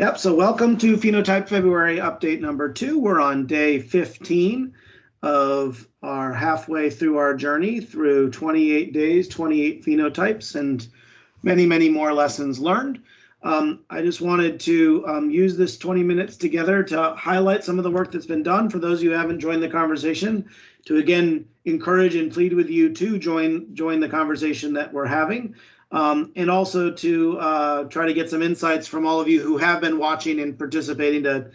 Yep, so welcome to Phenotype February update number 2. We're on day 15 of our halfway through our journey through 28 days, 28 phenotypes, and many, many more lessons learned. I just wanted to use this 20 minutes together to highlight some of the work that's been done for those who haven't joined the conversation, to again encourage and plead with you to join the conversation that we're having. And also to try to get some insights from all of you who have been watching and participating to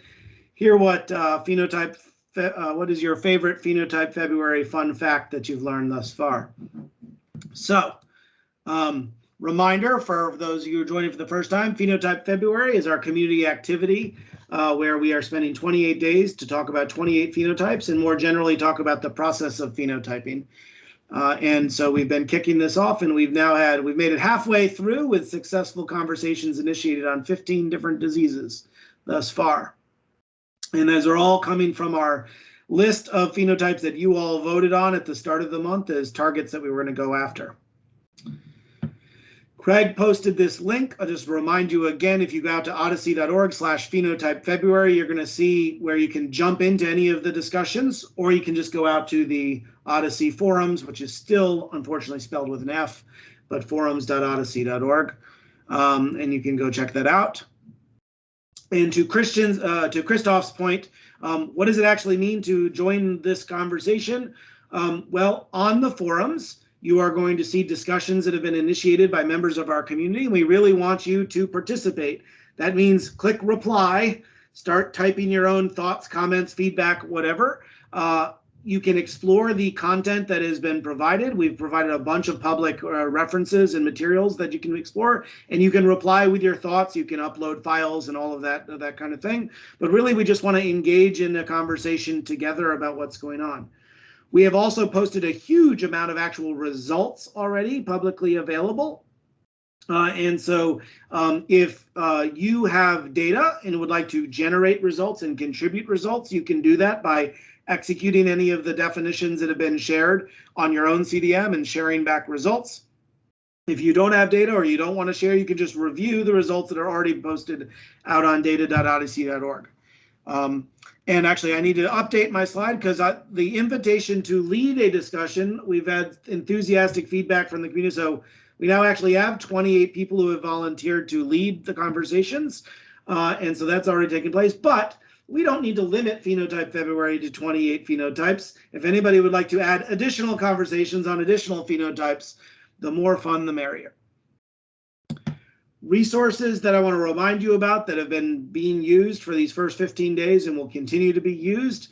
hear what what is your favorite Phenotype February fun fact that you've learned thus far. So, reminder for those of you who are joining for the first time, Phenotype February is our community activity where we are spending 28 days to talk about 28 phenotypes and more generally talk about the process of phenotyping. And so we've been kicking this off, and we've made it halfway through with successful conversations initiated on 15 different diseases thus far. And those are all coming from our list of phenotypes that you all voted on at the start of the month as targets that we were going to go after. Craig posted this link. I'll just remind you again, if you go out to odyssey.org/phenotype February, you're going to see where you can jump into any of the discussions, or you can just go out to the Odyssey forums, which is still unfortunately spelled with an F, but forums.odyssey.org, and you can go check that out. And to Christoph's point, what does it actually mean to join this conversation? Well, on the forums, you are going to see discussions that have been initiated by members of our community, and we really want you to participate. That means click reply, start typing your own thoughts, comments, feedback, whatever. You can explore the content that has been provided. We've provided a bunch of public references and materials that you can explore, and you can reply with your thoughts. You can upload files and all of that kind of thing. But really, we just want to engage in a conversation together about what's going on. We have also posted a huge amount of actual results already publicly available. And so if you have data and would like to generate results and contribute results, you can do that by executing any of the definitions that have been shared on your own CDM and sharing back results. If you don't have data or you don't want to share, you can just review the results that are already posted out on data.odyssey.org. And actually, I need to update my slide because the invitation to lead a discussion, we've had enthusiastic feedback from the community. So we now actually have 28 people who have volunteered to lead the conversations. And so that's already taken place. But we don't need to limit Phenotype February to 28 phenotypes. If anybody would like to add additional conversations on additional phenotypes, the more fun, the merrier. Resources that I want to remind you about that have been being used for these first 15 days and will continue to be used.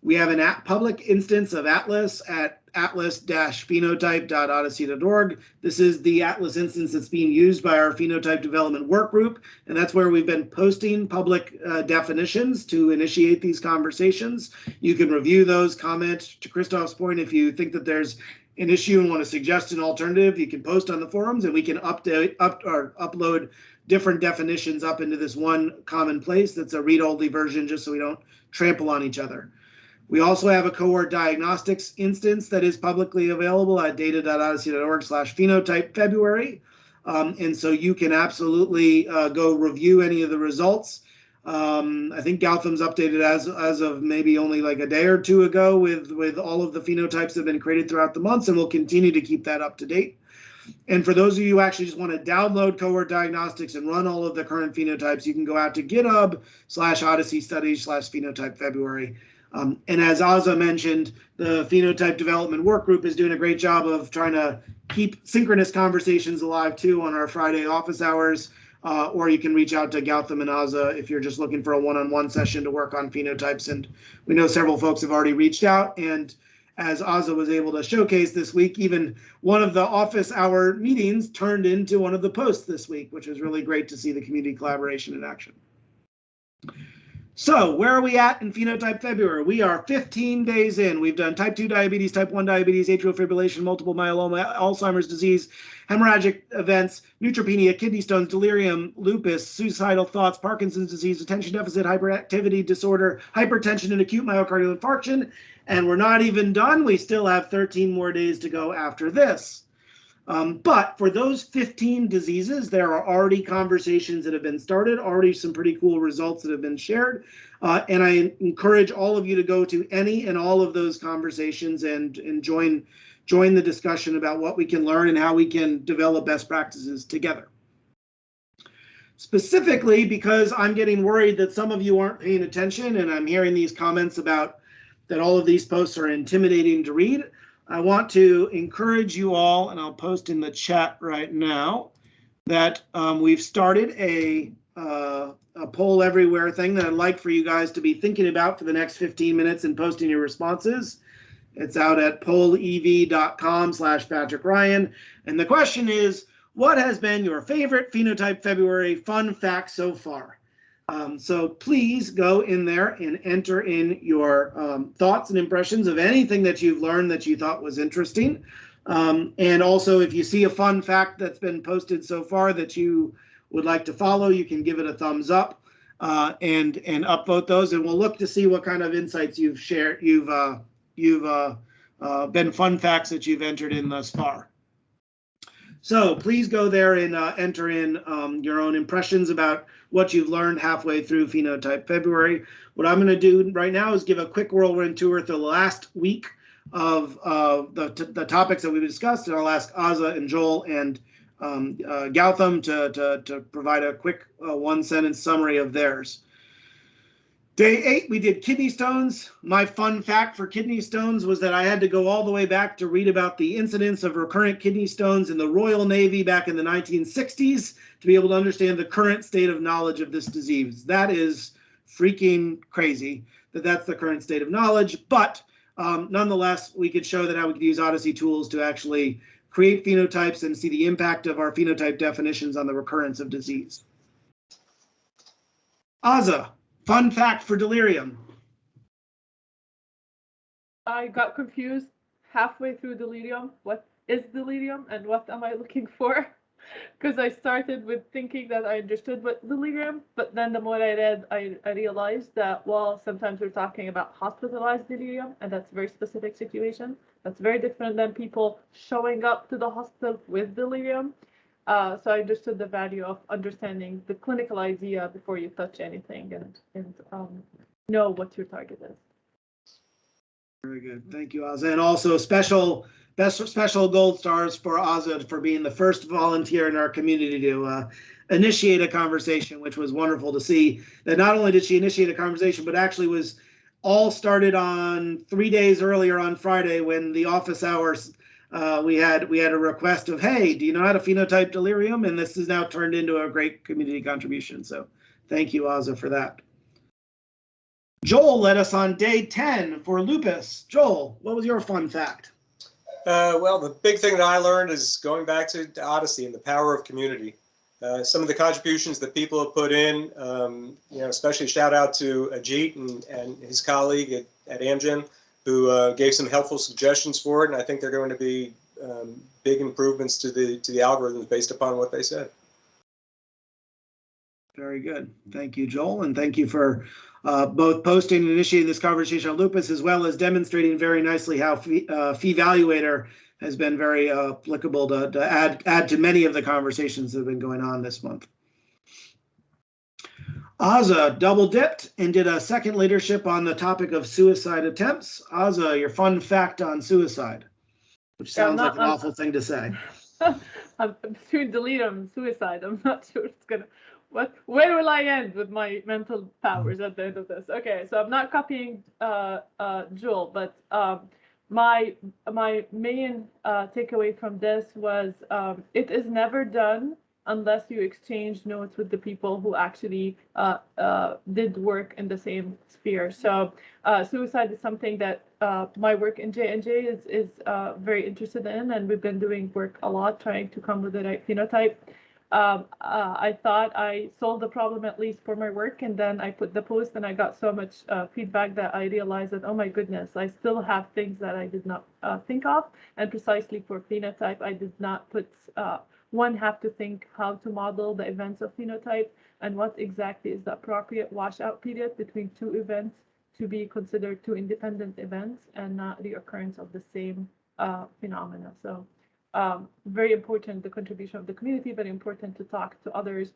We have a public instance of Atlas at atlas-phenotype.odyssey.org. This is the Atlas instance that's being used by our Phenotype Development Work Group, and that's where we've been posting public definitions to initiate these conversations. You can review those, comment. To Christoph's point, if you think that there's an issue and want to suggest an alternative, you can post on the forums, and we can upload different definitions up into this one common place that's a read-only version, just so we don't trample on each other. We also have a cohort diagnostics instance that is publicly available at data.odyssey.org/phenotype February. And so you can absolutely go review any of the results. I think Gowtham's updated as of maybe only like a day or two ago with all of the phenotypes that have been created throughout the months, and we'll continue to keep that up to date. And for those of you who actually just want to download cohort diagnostics and run all of the current phenotypes, you can go out to GitHub/Odyssey Studies/Phenotype February. And as Azza mentioned, the Phenotype Development Work Group is doing a great job of trying to keep synchronous conversations alive too on our Friday office hours. Or you can reach out to Gowtham and Azza if you're just looking for a one-on-one session to work on phenotypes. And we know several folks have already reached out. And as Azza was able to showcase this week, even one of the office hour meetings turned into one of the posts this week, which was really great to see the community collaboration in action. So where are we at in Phenotype February? We are 15 days in. We've done type 2 diabetes, type 1 diabetes, atrial fibrillation, multiple myeloma, Alzheimer's disease, hemorrhagic events, neutropenia, kidney stones, delirium, lupus, suicidal thoughts, Parkinson's disease, attention deficit hyperactivity disorder, hypertension, and acute myocardial infarction. And we're not even done. We still have 13 more days to go after this. But for those 15 diseases, there are already conversations that have been started, already some pretty cool results that have been shared. And I encourage all of you to go to any and all of those conversations and join the discussion about what we can learn and how we can develop best practices together. Specifically because I'm getting worried that some of you aren't paying attention, and I'm hearing these comments about that all of these posts are intimidating to read. I want to encourage you all, and I'll post in the chat right now, that we've started a poll everywhere thing that I'd like for you guys to be thinking about for the next 15 minutes and posting your responses. It's out at pollev.com/Patrick Ryan. And the question is, what has been your favorite Phenotype February fun fact so far? So please go in there and enter in your thoughts and impressions of anything that you've learned that you thought was interesting. And also, if you see a fun fact that's been posted so far that you would like to follow, you can give it a thumbs up and upvote those. And we'll look to see what kind of insights you've shared, been fun facts that you've entered in thus far. So please go there and enter in your own impressions about what you've learned halfway through Phenotype February. What I'm going to do right now is give a quick whirlwind tour through the last week of the topics that we've discussed, and I'll ask Azza and Joel and Gowtham to provide a quick one-sentence summary of theirs. Day 8, we did kidney stones. My fun fact for kidney stones was that I had to go all the way back to read about the incidence of recurrent kidney stones in the Royal Navy back in the 1960s to be able to understand the current state of knowledge of this disease. That is freaking crazy that that's the current state of knowledge, but nonetheless, we could show that how we could use Odyssey tools to actually create phenotypes and see the impact of our phenotype definitions on the recurrence of disease. Azza. Fun fact for delirium. I got confused halfway through delirium. What is delirium and what am I looking for? Because I started with thinking that I understood what delirium, but then the more I read, I realized that, well, sometimes we're talking about hospitalized delirium, and that's a very specific situation. That's very different than people showing up to the hospital with delirium. So I understood the value of understanding the clinical idea before you touch anything and know what your target is. Very good. Thank you, Azza. And also special gold stars for Azza for being the first volunteer in our community to initiate a conversation, which was wonderful to see. That not only did she initiate a conversation, but actually was all started on 3 days earlier on Friday when the office hours we had a request of, hey, do you know how to phenotype delirium? And this has now turned into a great community contribution. So thank you, Azza, for that. Joel led us on day 10 for lupus. Joel, what was your fun fact? Well, the big thing that I learned is going back to Odyssey and the power of community. Some of the contributions that people have put in, especially shout out to Ajit and his colleague at Amgen, who gave some helpful suggestions for it, and I think they're going to be big improvements to the algorithms based upon what they said. Very good. Thank you, Joel, and thank you for both posting and initiating this conversation on lupus, as well as demonstrating very nicely how Phevaluator has been very applicable to add to many of the conversations that have been going on this month. Azza double dipped and did a second leadership on the topic of suicide attempts. Azza, your fun fact on suicide, which sounds like an awful thing to say. I'm between delirium and suicide. I'm not sure it's gonna. Where will I end with my mental powers at the end of this? Okay, so I'm not copying Joel, but my main takeaway from this was it is never done unless you exchange notes with the people who actually did work in the same sphere. So suicide is something that my work in J&J is very interested in, and we've been doing work a lot trying to come with the right phenotype. I thought I solved the problem at least for my work, and then I put the post and I got so much feedback that I realized that, oh my goodness, I still have things that I did not think of, and precisely for phenotype, I did not put one have to think how to model the events of phenotype and what exactly is the appropriate washout period between two events to be considered two independent events and not the occurrence of the same phenomena. So very important, the contribution of the community, very important to talk to others.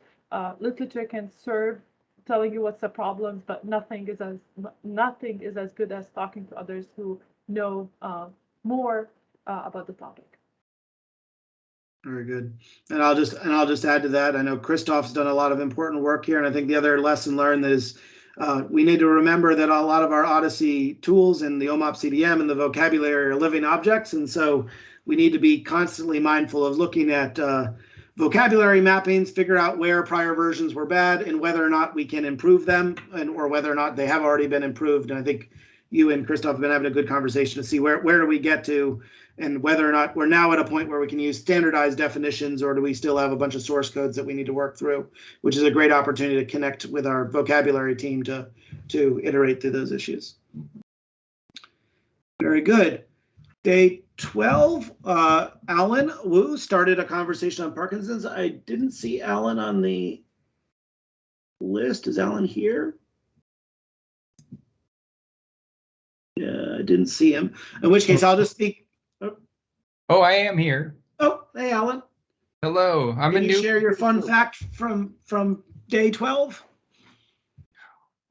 Literature can serve telling you what's the problems, but nothing is as good as talking to others who know more about the topic. Very good. And I'll just add to that. I know Christoph's done a lot of important work here, and I think the other lesson learned is we need to remember that a lot of our Odyssey tools and the OMOP CDM and the vocabulary are living objects, and so we need to be constantly mindful of looking at vocabulary mappings, figure out where prior versions were bad and whether or not we can improve them, or whether or not they have already been improved. And I think you and Christoph have been having a good conversation to see where do we get to, and whether or not we're now at a point where we can use standardized definitions, or do we still have a bunch of source codes that we need to work through, which is a great opportunity to connect with our vocabulary team to iterate through those issues. Very good. Day 12, Allan Wu started a conversation on Parkinson's. I didn't see Allan on the list. Is Allan here? Yeah, I didn't see him. In which case, I'll just speak. Oh, I am here. Oh, hey, Allan. Hello. Can you share your fun fact from day 12?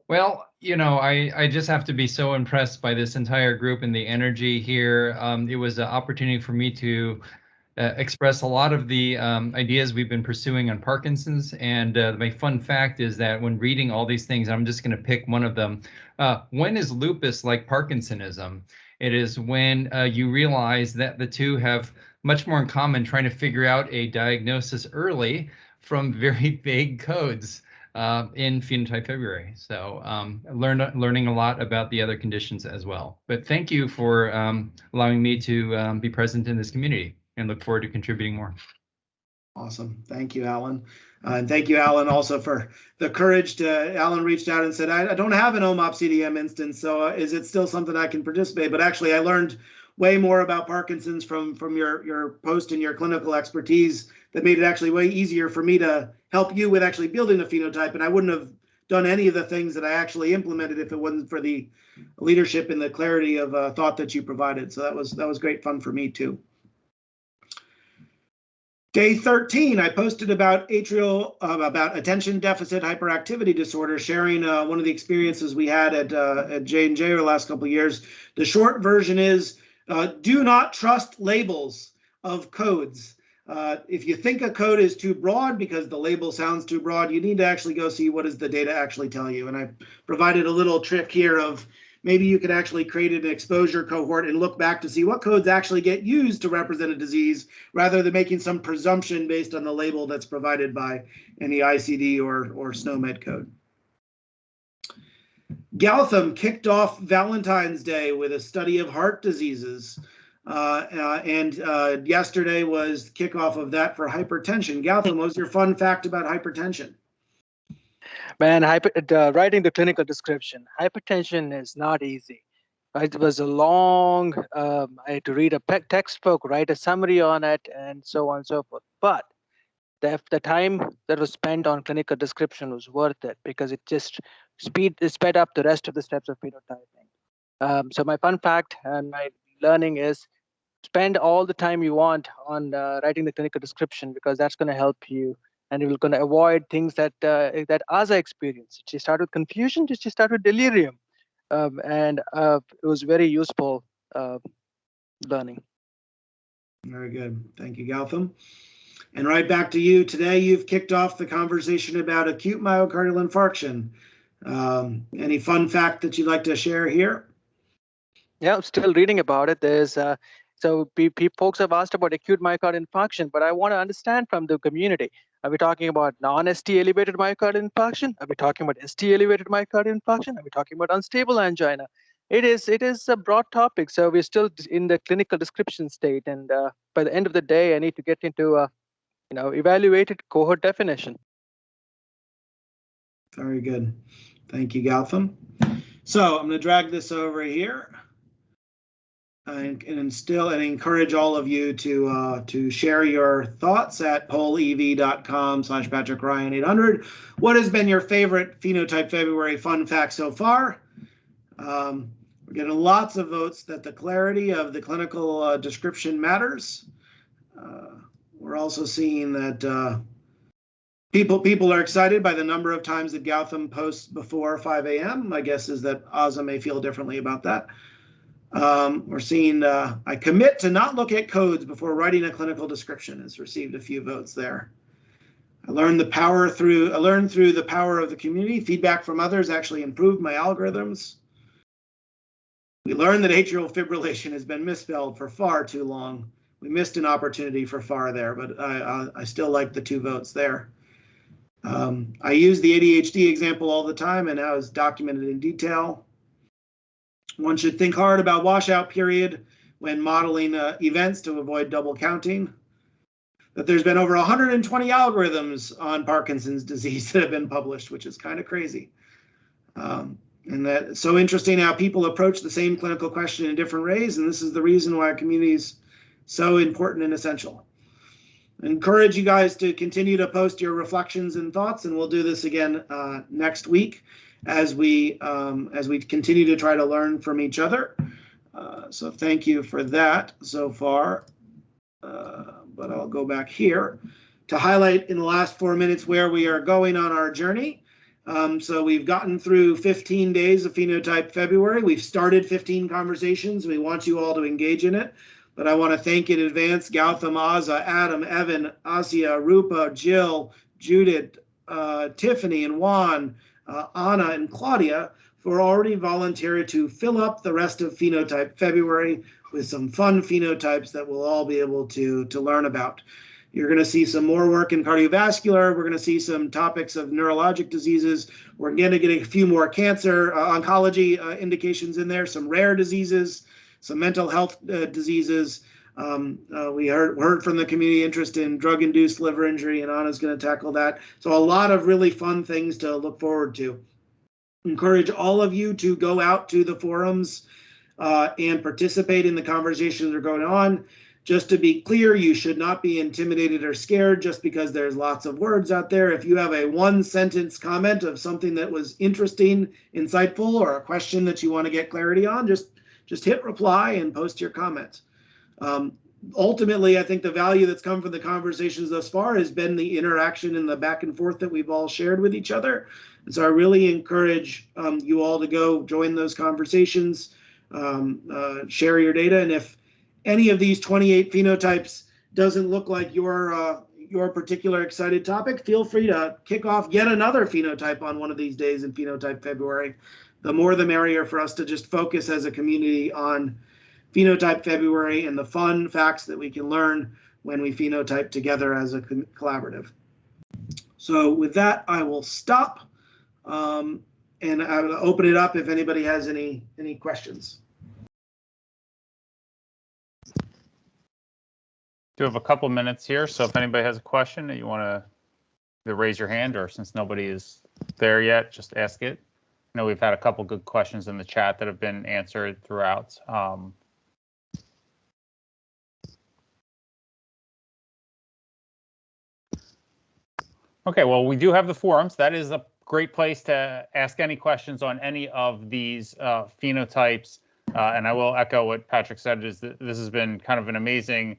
Well, you know, I just have to be so impressed by this entire group and the energy here. It was an opportunity for me to express a lot of the ideas we've been pursuing on Parkinson's. And my fun fact is that when reading all these things, I'm just going to pick one of them. When is lupus like Parkinsonism? It is when you realize that the two have much more in common, trying to figure out a diagnosis early from very vague codes in Phenotype Phebruary. So learning a lot about the other conditions as well. But thank you for allowing me to be present in this community, and look forward to contributing more. Awesome. Thank you, Allan. And thank you, Allan, also for the courage to, Allan reached out and said, I don't have an OMOP CDM instance, so is it still something I can participate? But actually, I learned way more about Parkinson's from your post and your clinical expertise that made it actually way easier for me to help you with actually building a phenotype. And I wouldn't have done any of the things that I actually implemented if it wasn't for the leadership and the clarity of thought that you provided. So that was great fun for me too. Day 13, I posted about about attention deficit hyperactivity disorder, sharing one of the experiences we had at J&J over the last couple of years. The short version is, do not trust labels of codes. If you think a code is too broad because the label sounds too broad, you need to actually go see what does the data actually tell you. And I provided a little trick here of maybe you could actually create an exposure cohort and look back to see what codes actually get used to represent a disease, rather than making some presumption based on the label that's provided by any ICD or SNOMED code. Gowtham kicked off Valentine's Day with a study of heart diseases. And yesterday was kickoff of that for hypertension. Gowtham, what was your fun fact about hypertension? Man, writing the clinical description, hypertension is not easy. It was a long, I had to read a textbook, write a summary on it, and so on and so forth. But the time that was spent on clinical description was worth it, because it just sped up the rest of the steps of phenotyping. So my fun fact and my learning is, spend all the time you want on writing the clinical description, because that's going to help you, and you're going to avoid things that Azza experienced. She started with confusion, she started with delirium, and it was very useful learning. Very good. Thank you, Gowtham. And right back to you. Today, you've kicked off the conversation about acute myocardial infarction. Any fun fact that you'd like to share here? Yeah, I'm still reading about it. There's so folks have asked about acute myocardial infarction, but I want to understand from the community. Are we talking about non-ST elevated myocardial infarction? Are we talking about ST elevated myocardial infarction? Are we talking about unstable angina? It is a broad topic, so we're still in the clinical description state. And by the end of the day, I need to get into evaluated cohort definition. Very good. Thank you, Gowtham. So I'm going to drag this over here and encourage all of you to share your thoughts at pollev.com/PatrickRyan800. What has been your favorite Phenotype February fun fact so far? We're getting lots of votes that the clarity of the clinical description matters. We're also seeing that people are excited by the number of times that Gowtham posts before 5 a.m. My guess is that Azza may feel differently about that. We're seeing I commit to not look at codes before writing a clinical description has received a few votes there. I learned through the power of the community. Feedback from others actually improved my algorithms. We learned that atrial fibrillation has been misspelled for far too long. We missed an opportunity for far there, but I still like the 2 votes there. I use the ADHD example all the time, and now it's documented in detail. One should think hard about washout period when modeling events to avoid double counting. That there's been over 120 algorithms on Parkinson's disease that have been published, which is kind of crazy. And that's so interesting how people approach the same clinical question in different ways, and this is the reason why our community is so important and essential. I encourage you guys to continue to post your reflections and thoughts, and we'll do this again next week as we continue to try to learn from each other. So thank you for that so far. But I'll go back here to highlight in the last 4 minutes where we are going on our journey. So we've gotten through 15 days of Phenotype February. We've started 15 conversations. We want you all to engage in it. But I want to thank in advance Gowtham, Azza, Adam, Evan, Asia, Rupa, Jill, Judith, Tiffany, and Juan, Anna, and Claudia for already volunteering to fill up the rest of Phenotype February with some fun phenotypes that we'll all be able to learn about. You're going to see some more work in cardiovascular. We're going to see some topics of neurologic diseases. We're going to get a few more cancer, oncology indications in there, some rare diseases, some mental health diseases. We heard from the community interest in drug-induced liver injury, and Anna's going to tackle that. So a lot of really fun things to look forward to. Encourage all of you to go out to the forums and participate in the conversations that are going on. Just to be clear, you should not be intimidated or scared just because there's lots of words out there. If you have a 1-sentence comment of something that was interesting, insightful, or a question that you want to get clarity on, just hit reply and post your comment. Ultimately, I think the value that's come from the conversations thus far has been the interaction and the back and forth that we've all shared with each other. And so I really encourage you all to go join those conversations, share your data, and if any of these 28 phenotypes doesn't look like your particular excited topic, feel free to kick off yet another phenotype on one of these days in Phenotype February. The more the merrier for us to just focus as a community on Phenotype February and the fun facts that we can learn when we phenotype together as a collaborative. So with that, I will stop and I will open it up if anybody has any questions. Do have a couple minutes here, so if anybody has a question that you want to either raise your hand, or since nobody is there yet, just ask it. I know we've had a couple good questions in the chat that have been answered throughout. Okay, well, we do have the forums. That is a great place to ask any questions on any of these phenotypes. And I will echo what Patrick said, is that this has been kind of an amazing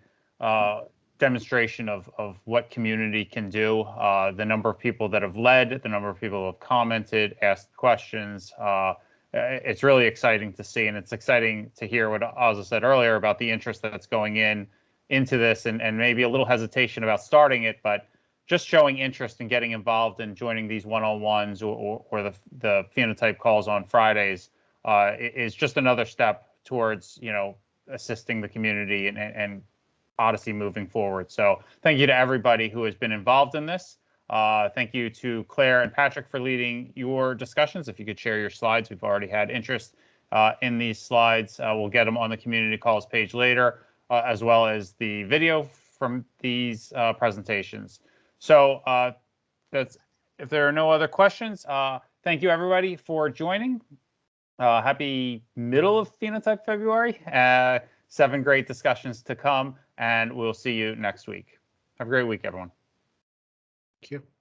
demonstration of what community can do. The number of people that have led, the number of people who have commented, asked questions. It's really exciting to see, and it's exciting to hear what Azza said earlier about the interest that's going into this, and maybe a little hesitation about starting it, but just showing interest in getting involved and joining these one-on-ones or the phenotype calls on Fridays is just another step towards, assisting the community and Odyssey moving forward. So thank you to everybody who has been involved in this. Thank you to Claire and Patrick for leading your discussions. If you could share your slides, we've already had interest in these slides. We'll get them on the community calls page later, as well as the video from these presentations. So if there are no other questions, thank you everybody for joining. Happy middle of Phenotype February. 7 great discussions to come, and we'll see you next week. Have a great week, everyone. Thank you.